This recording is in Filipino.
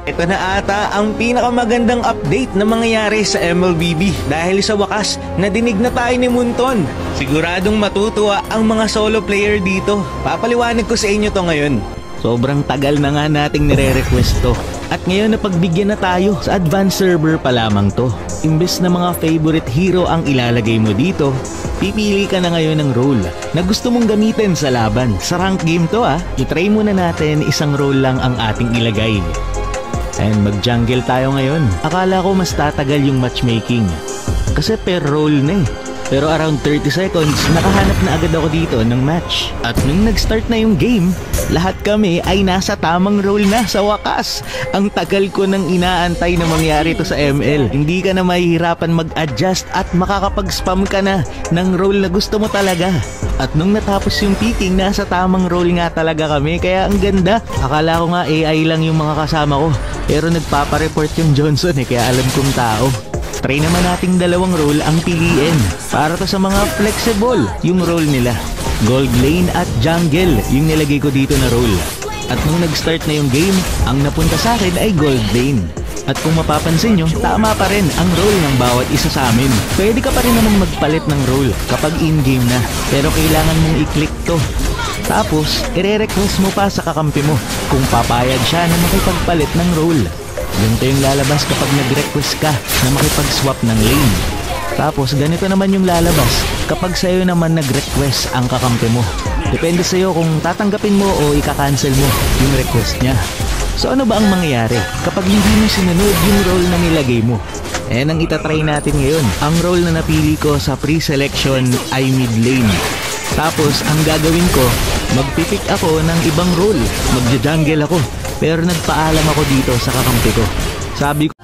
Ito na ata ang pinakamagandang update na mangyayari sa MLBB dahil sa wakas nadinig na tayo ni Munton. Siguradong matutuwa ang mga solo player dito. Papaliwanag ko sa inyo to ngayon. Sobrang tagal na nga nating nire-request to. At ngayon napagbigyan na tayo, sa advanced server pa lamang to. Imbes na mga favorite hero ang ilalagay mo dito, pipili ka na ngayon ng role na gusto mong gamitin sa laban. Sa rank game to I-try muna natin isang role lang ang ating ilagay. And mag-jungle tayo ngayon. Akala ko mas tatagal yung matchmaking kasi per role na Pero around 30 seconds, nakahanap na agad ako dito ng match. At nung nag-start na yung game, lahat kami ay nasa tamang role na sa wakas. Ang tagal ko nang inaantay na mangyari to sa ML. Hindi ka na mahihirapan mag-adjust at makakapag-spam ka na ng role na gusto mo talaga. At nung natapos yung picking, nasa tamang role nga talaga kami. Kaya ang ganda. Akala ko nga AI lang yung mga kasama ko. Pero nagpapareport yung Johnson kaya alam kong tao. Try naman nating dalawang role ang piliin. Para to sa mga flexible yung role nila. Gold lane at jungle yung nilagay ko dito na role. At nung nag-start na yung game, ang napunta sa akin ay gold lane. At kung mapapansin nyo, tama pa rin ang role ng bawat isa sa amin. Pwede ka pa rin naman magpalit ng role kapag in-game na. Pero kailangan mong i-click to. Tapos, i-request mo pa sa kakampi mo kung papayag siya na makipagpalit ng role. Ganito yung lalabas kapag nag-request ka na makipag-swap ng lane. Tapos ganito naman yung lalabas kapag sa'yo naman nag-request ang kakampi mo. Depende sa'yo kung tatanggapin mo o ika-cancel mo yung request niya. So ano ba ang mangyayari kapag hindi mo sinunod yung role na nilagay mo? Ang itatry natin ngayon. Ang role na napili ko sa pre-selection ay mid lane. Tapos ang gagawin ko, magpipick ako ng ibang role. Magja-jungle ako. Pero nagpaalam ako dito sa kakampi ko. Sabi ko,